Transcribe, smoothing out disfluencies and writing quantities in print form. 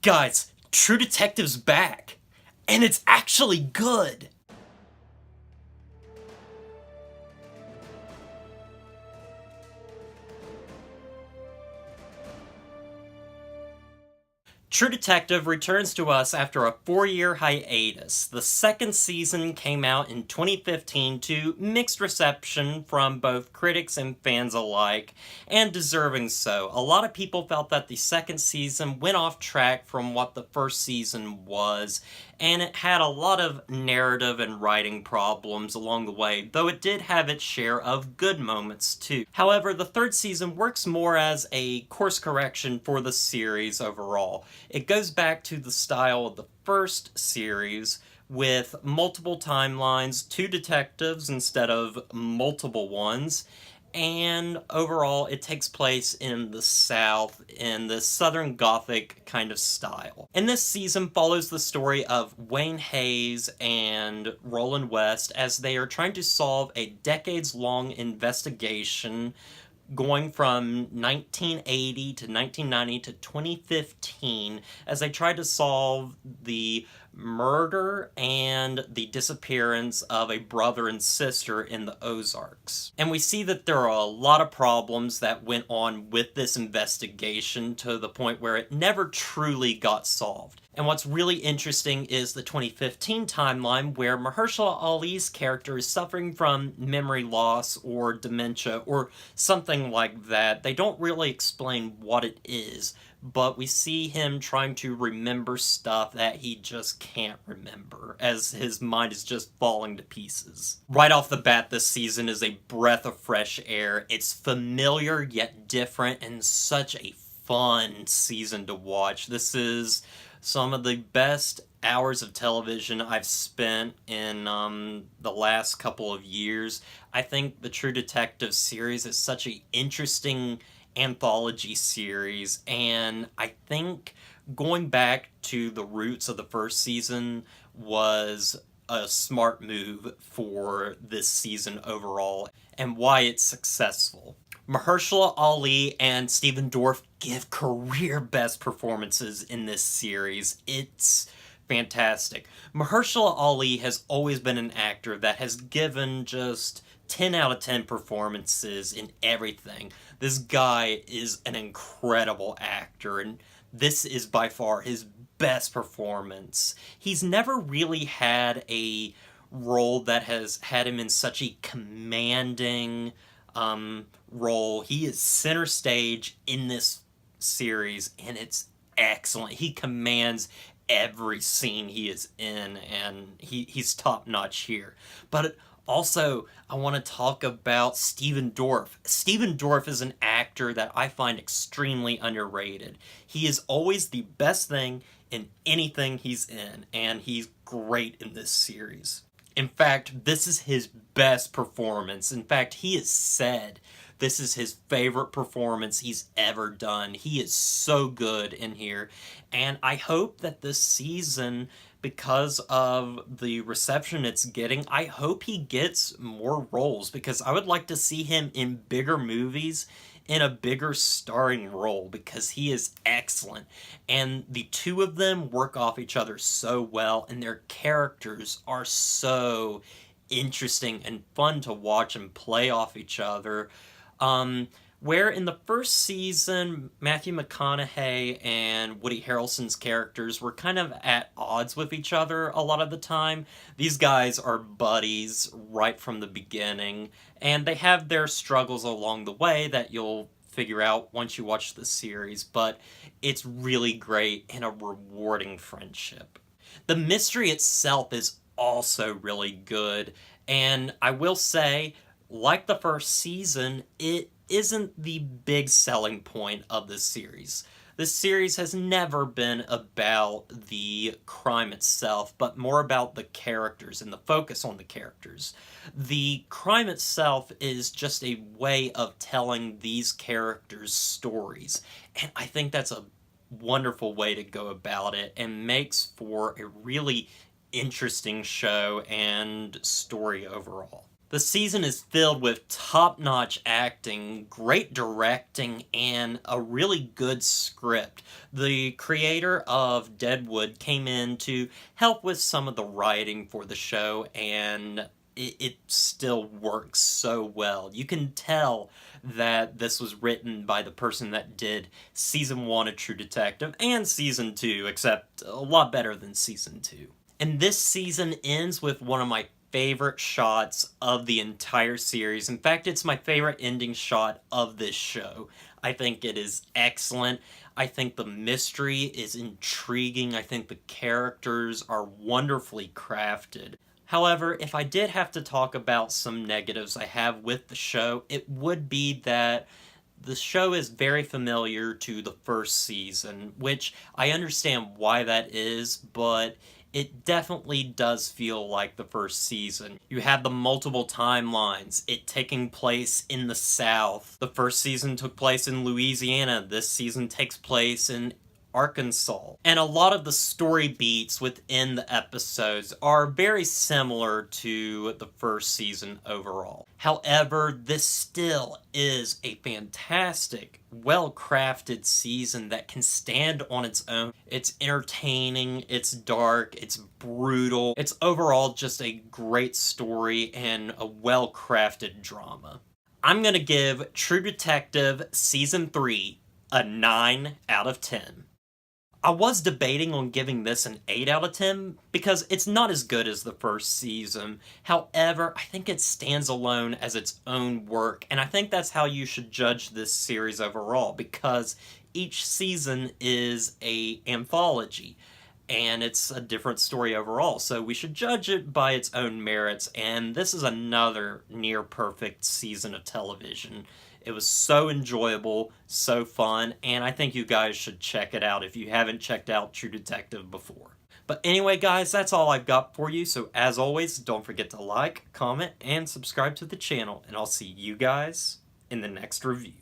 Guys, True Detective's back, and it's actually good. True Detective returns to us after a 4-year hiatus. The second season came out in 2015 to mixed reception from both critics and fans alike, and deserving so. A lot of people felt that the second season went off track from what the first season was, and it had a lot of narrative and writing problems along the way, though it did have its share of good moments too. However, the third season works more as a course correction for the series overall. It goes back to the style of the first series, with multiple timelines, 2 detectives instead of multiple ones, and overall it takes place in the South in the Southern Gothic kind of style. And this season follows the story of Wayne Hayes and Roland West as they are trying to solve a decades-long investigation going from 1980 to 1990 to 2015 as they try to solve the murder and the disappearance of a brother and sister in the Ozarks. And we see that there are a lot of problems that went on with this investigation to the point where it never truly got solved. And what's really interesting is the 2015 timeline where Mahershala Ali's character is suffering from memory loss or dementia or something like that. They don't really explain what it is, but we see him trying to remember stuff that he just can't remember as his mind is just falling to pieces. Right off the bat, this season is a breath of fresh air. It's familiar yet different and such a fun season to watch. This is some of the best hours of television I've spent in the last couple of years. I think the True Detective series is such an interesting anthology series, and I think going back to the roots of the first season was a smart move for this season overall, and why it's successful. Mahershala Ali and Stephen Dorff give career best performances in this series. It's fantastic. Mahershala Ali has always been an actor that has given just 10 out of 10 performances in everything. This guy is an incredible actor, and this is by far his best performance. He's never really had a role that has had him in such a commanding role. He is center stage in this series, and it's excellent. He commands every scene he is in, and he's top-notch here. But also, I want to talk about Stephen Dorff. Stephen Dorff is an actor that I find extremely underrated. He is always the best thing in anything he's in, and he's great in this series. In fact, this is his best performance. In fact, he has said this is his favorite performance he's ever done. He is so good in here. And I hope that this season, because of the reception it's getting, I hope he gets more roles, because I would like to see him in bigger movies in a bigger starring role, because he is excellent. And the two of them work off each other so well, and their characters are so interesting and fun to watch and play off each other. Where in the first season, Matthew McConaughey and Woody Harrelson's characters were kind of at odds with each other a lot of the time, these guys are buddies right from the beginning, and they have their struggles along the way that you'll figure out once you watch the series, but it's really great and a rewarding friendship. The mystery itself is also really good, and I will say, like the first season, it isn't the big selling point of this series. This series has never been about the crime itself, but more about the characters and the focus on the characters. The crime itself is just a way of telling these characters' stories, and I think that's a wonderful way to go about it, and makes for a really interesting show and story overall. The season is filled with top-notch acting, great directing, and a really good script. The creator of Deadwood came in to help with some of the writing for the show, and it still works so well. You can tell that this was written by the person that did Season 1 of True Detective and Season 2, except a lot better than Season 2. And this season ends with one of my favorite shots of the entire series. In fact, it's my favorite ending shot of this show. I think it is excellent. I think the mystery is intriguing. I think the characters are wonderfully crafted. However, if I did have to talk about some negatives I have with the show, it would be that the show is very familiar to the first season, which I understand why that is, but it definitely does feel like the first season. You have the multiple timelines, it taking place in the South. The first season took place in Louisiana, this season takes place in Arkansas. And a lot of the story beats within the episodes are very similar to the first season overall. However, this still is a fantastic, well-crafted season that can stand on its own. It's entertaining, it's dark, it's brutal. It's overall just a great story and a well-crafted drama. I'm gonna give True Detective Season 3 a 9 out of 10. I was debating on giving this an 8 out of 10 because it's not as good as the first season. However, I think it stands alone as its own work, and I think that's how you should judge this series overall, because each season is an anthology, and it's a different story overall, so we should judge it by its own merits, and this is another near-perfect season of television. It was so enjoyable, so fun, and I think you guys should check it out if you haven't checked out True Detective before. But anyway, guys, that's all I've got for you, so as always, don't forget to like, comment, and subscribe to the channel, and I'll see you guys in the next review.